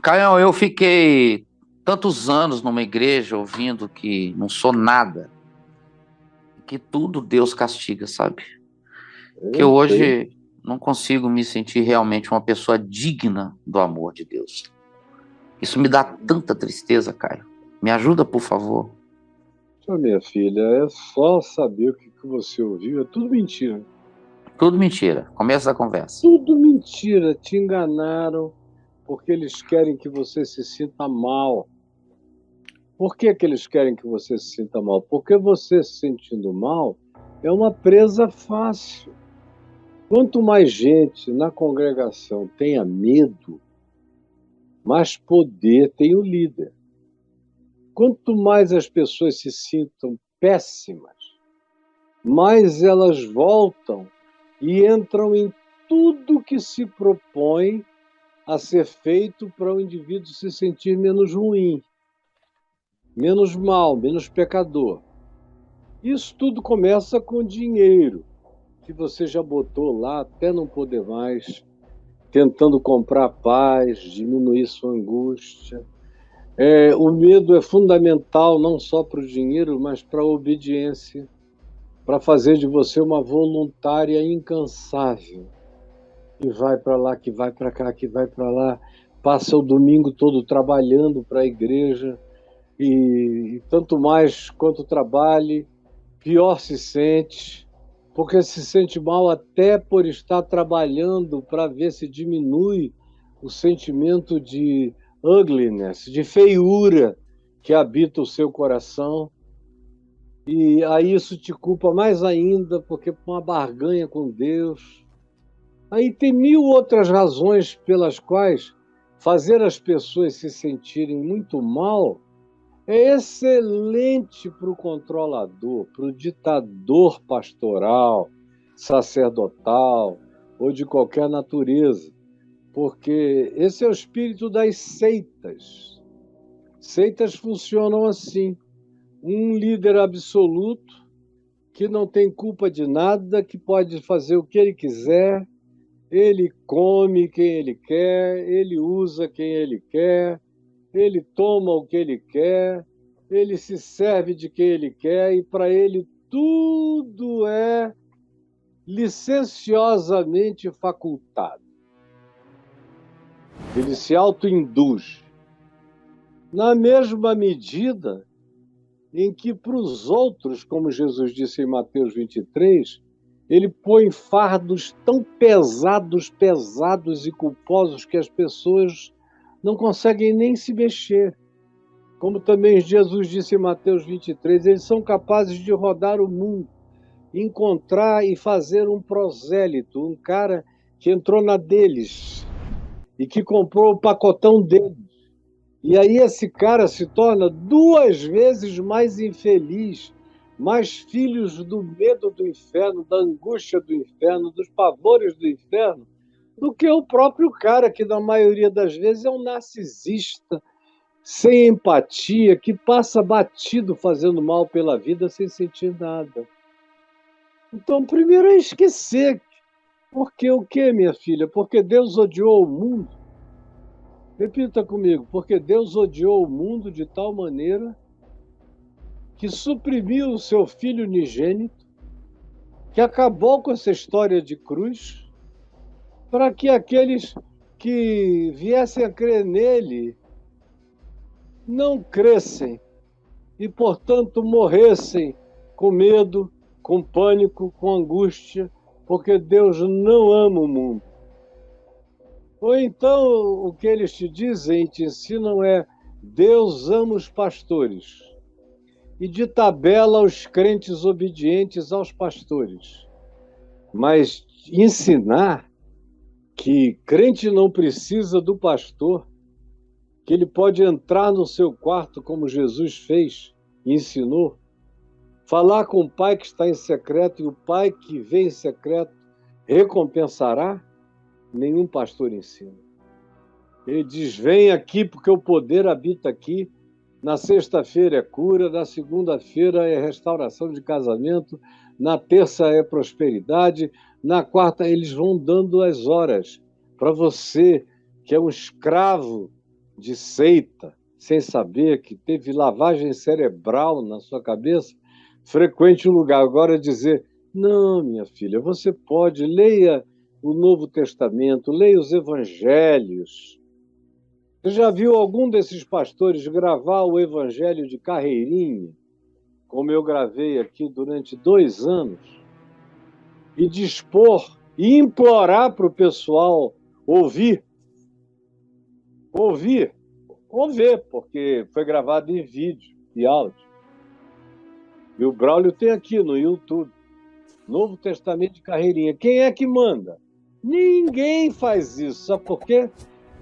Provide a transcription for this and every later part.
Caião, eu fiquei tantos anos numa igreja ouvindo que não sou nada, que tudo Deus castiga, sabe? Que Eu eu sei. hoje não consigo me sentir realmente uma pessoa digna do amor de Deus. Isso me dá tanta tristeza, Caio. Me ajuda, por favor. Só minha filha, é só saber o que você ouviu. É tudo mentira. Tudo mentira. Começo da conversa. Tudo mentira. Te enganaram porque eles querem que você se sinta mal. Por que que eles querem que você se sinta mal? Porque você se sentindo mal é uma presa fácil. Quanto mais gente na congregação tenha medo, mais poder tem o líder. Quanto mais as pessoas se sintam péssimas, mais elas voltam e entram em tudo que se propõe a ser feito para o indivíduo se sentir menos ruim, menos mal, menos pecador. Isso tudo começa com dinheiro, que você já botou lá até não poder mais, tentando comprar paz, diminuir sua angústia. O medo é fundamental não só para o dinheiro, mas para a obediência, para fazer de você uma voluntária incansável, que vai para lá, que vai para cá, que vai para lá, passa o domingo todo trabalhando para a igreja, e tanto mais quanto trabalhe, pior se sente, porque se sente mal até por estar trabalhando para ver se diminui o sentimento de ugliness, de feiura que habita o seu coração. E aí isso te culpa mais ainda, porque uma barganha com Deus. Aí tem mil outras razões pelas quais fazer as pessoas se sentirem muito mal é excelente para o controlador, para o ditador pastoral, sacerdotal ou de qualquer natureza, porque esse é o espírito das seitas. Seitas funcionam assim: um líder absoluto que não tem culpa de nada, que pode fazer o que ele quiser, ele come quem ele quer, ele usa quem ele quer, ele toma o que ele quer, ele se serve de quem ele quer, e para ele tudo é licenciosamente facultado. Ele se autoinduz. Na mesma medida em que para os outros, como Jesus disse em Mateus 23, ele põe fardos tão pesados, pesados e culposos que as pessoas não conseguem nem se mexer. Como também Jesus disse em Mateus 23, eles são capazes de rodar o mundo, encontrar e fazer um prosélito, um cara que entrou na deles e que comprou o pacotão deles. E aí esse cara se torna 2 vezes mais infeliz, mais filhos do medo do inferno, da angústia do inferno, dos pavores do inferno, do que o próprio cara, que na maioria das vezes é um narcisista, sem empatia, que passa batido fazendo mal pela vida sem sentir nada. Então, primeiro é esquecer. Porque o que, minha filha? Porque Deus odiou o mundo. Repita comigo. Porque Deus odiou o mundo de tal maneira que suprimiu o seu Filho unigênito, que acabou com essa história de cruz, para que aqueles que viessem a crer nele não crescem e, portanto, morressem com medo, com pânico, com angústia, porque Deus não ama o mundo. Ou então, o que eles te dizem e te ensinam é: Deus ama os pastores. E de tabela os crentes obedientes aos pastores. Mas ensinar que crente não precisa do pastor, que ele pode entrar no seu quarto como Jesus fez e ensinou, falar com o pai que está em secreto e o pai que vê em secreto recompensará, nenhum pastor ensina. Ele diz: vem aqui porque o poder habita aqui. Na sexta-feira é cura, na segunda-feira é restauração de casamento, na terça é prosperidade, na quarta eles vão dando as horas para você, que é um escravo de seita, sem saber que teve lavagem cerebral na sua cabeça, frequente o lugar. Agora dizer, não, minha filha, você pode, leia o Novo Testamento, leia os Evangelhos. Você já viu algum desses pastores gravar o Evangelho de carreirinha, como eu gravei aqui durante 2 anos, e dispor e implorar para o pessoal ouvir, ou ver, porque foi gravado em vídeo e áudio. E o Braulio tem aqui no YouTube, Novo Testamento de carreirinha. Quem é que manda? Ninguém faz isso. Sabe por quê?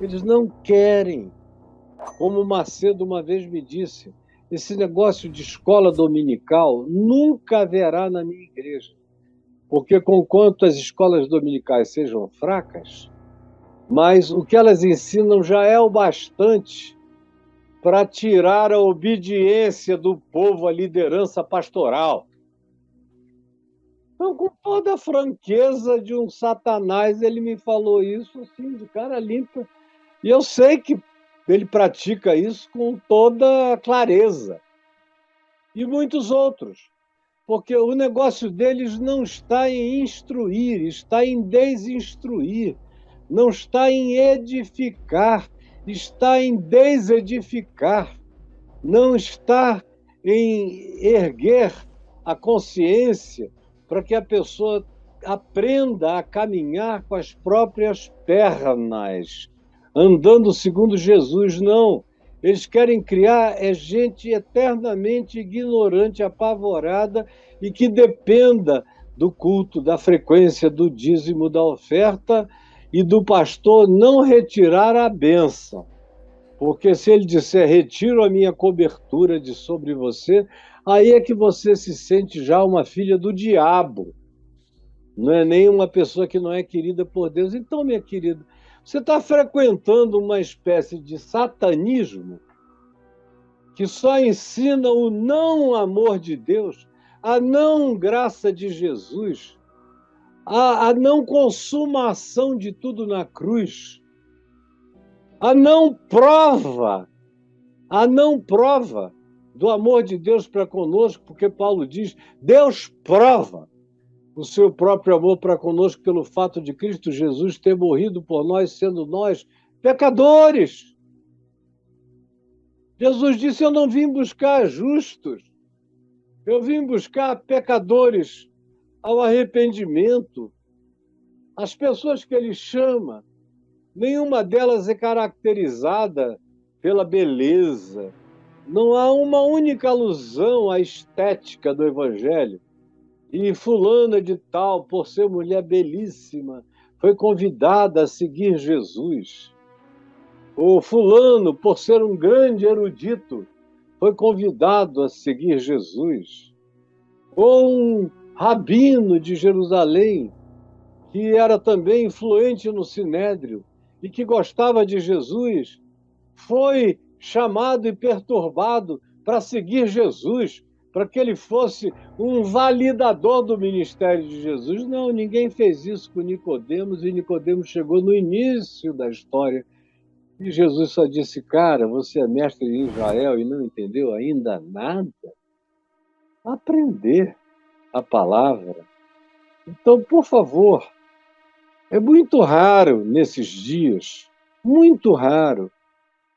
Eles não querem. Como o Macedo uma vez me disse, esse negócio de escola dominical nunca haverá na minha igreja. Porque conquanto as escolas dominicais sejam fracas, mas o que elas ensinam já é o bastante para tirar a obediência do povo à liderança pastoral. Então, com toda a franqueza de um Satanás, ele me falou isso assim, de cara limpa. E eu sei que ele pratica isso com toda clareza. E muitos outros. Porque o negócio deles não está em instruir, está em desinstruir. Não está em edificar, está em desedificar. Não está em erguer a consciência para que a pessoa aprenda a caminhar com as próprias pernas, andando segundo Jesus, não. Eles querem criar gente eternamente ignorante, apavorada e que dependa do culto, da frequência do dízimo, da oferta e do pastor não retirar a bênção. Porque se ele disser, retiro a minha cobertura de sobre você, aí é que você se sente já uma filha do diabo. Não é nem uma pessoa que não é querida por Deus. Então, minha querida, você está frequentando uma espécie de satanismo que só ensina o não amor de Deus, a não graça de Jesus, a não consumação de tudo na cruz, a não prova do amor de Deus para conosco, porque Paulo diz, Deus prova o seu próprio amor para conosco pelo fato de Cristo Jesus ter morrido por nós, sendo nós pecadores. Jesus disse, eu não vim buscar justos, eu vim buscar pecadores ao arrependimento. As pessoas que ele chama, nenhuma delas é caracterizada pela beleza. Não há uma única alusão à estética do Evangelho. E fulana de tal, por ser mulher belíssima, foi convidada a seguir Jesus. Ou fulano, por ser um grande erudito, foi convidado a seguir Jesus. Ou um rabino de Jerusalém, que era também influente no Sinédrio e que gostava de Jesus, foi chamado e perturbado para seguir Jesus, para que ele fosse um validador do ministério de Jesus. Não, ninguém fez isso com Nicodemos, e Nicodemos chegou no início da história. E Jesus só disse, cara, você é mestre em Israel e não entendeu ainda nada? Aprender a palavra. Então, por favor, é muito raro nesses dias, muito raro,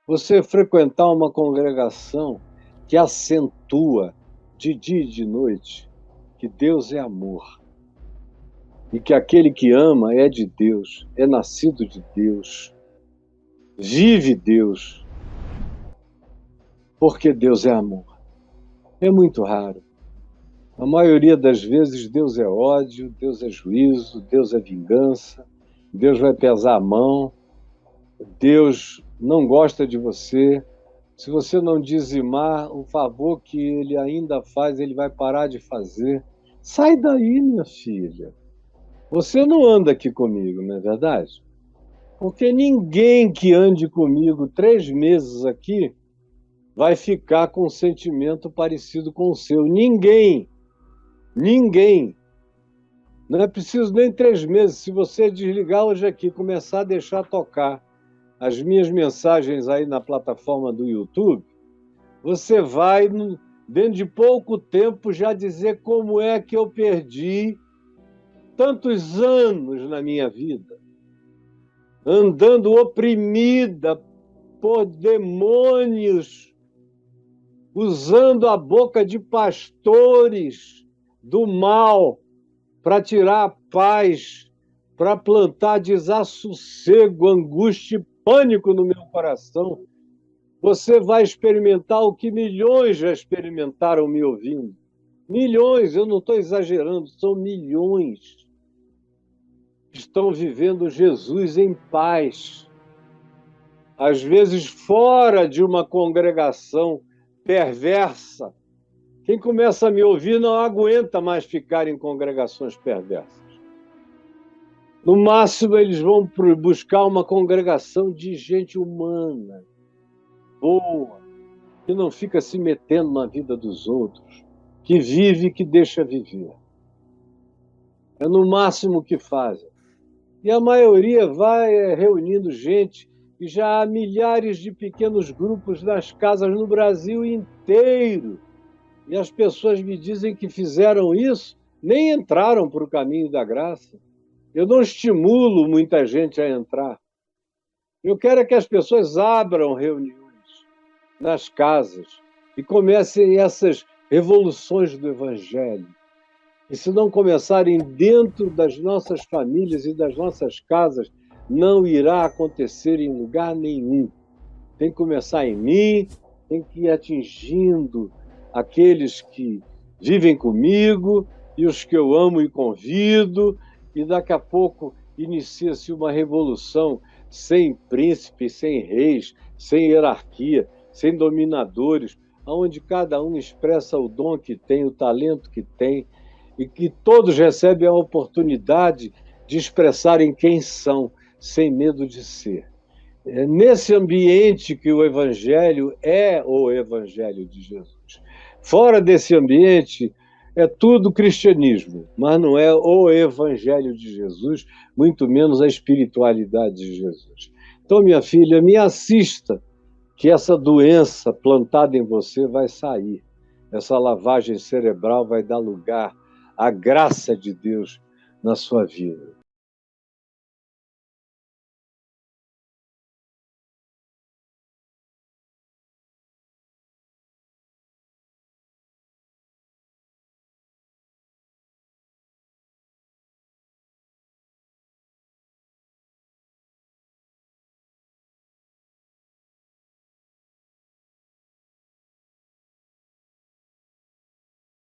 você frequentar uma congregação que acentua de dia e de noite que Deus é amor e que aquele que ama é de Deus, é nascido de Deus, vive Deus, porque Deus é amor. É muito raro. A maioria das vezes Deus é ódio, Deus é juízo, Deus é vingança, Deus vai pesar a mão, Deus não gosta de você. Se você não dizimar, o favor que ele ainda faz, ele vai parar de fazer. Sai daí, minha filha. Você não anda aqui comigo, não é verdade? Porque ninguém que ande comigo 3 meses aqui vai ficar com um sentimento parecido com o seu. Ninguém. Ninguém. Não é preciso nem 3 meses. Se você desligar hoje aqui e começar a deixar tocar as minhas mensagens aí na plataforma do YouTube, você vai, dentro de pouco tempo, já dizer como é que eu perdi tantos anos na minha vida, andando oprimida por demônios, usando a boca de pastores do mal para tirar a paz, para plantar desassossego, angústia e pânico no meu coração. Você vai experimentar o que milhões já experimentaram me ouvindo. Milhões, eu não estou exagerando, são milhões. Estão vivendo Jesus em paz. Às vezes fora de uma congregação perversa. Quem começa a me ouvir não aguenta mais ficar em congregações perversas. No máximo, eles vão buscar uma congregação de gente humana, boa, que não fica se metendo na vida dos outros, que vive e que deixa viver. É no máximo o que fazem. E a maioria vai reunindo gente, e já há milhares de pequenos grupos nas casas no Brasil inteiro. E as pessoas me dizem que fizeram isso, nem entraram para o caminho da graça. Eu não estimulo muita gente a entrar. Eu quero é que as pessoas abram reuniões nas casas e comecem essas revoluções do Evangelho. E se não começarem dentro das nossas famílias e das nossas casas, não irá acontecer em lugar nenhum. Tem que começar em mim, tem que ir atingindo aqueles que vivem comigo e os que eu amo e convido, e daqui a pouco inicia-se uma revolução sem príncipes, sem reis, sem hierarquia, sem dominadores, onde cada um expressa o dom que tem, o talento que tem, e que todos recebem a oportunidade de expressarem quem são, sem medo de ser. É nesse ambiente que o Evangelho é o Evangelho de Jesus. Fora desse ambiente, é tudo cristianismo, mas não é o Evangelho de Jesus, muito menos a espiritualidade de Jesus. Então, minha filha, me assista, que essa doença plantada em você vai sair. Essa lavagem cerebral vai dar lugar à graça de Deus na sua vida.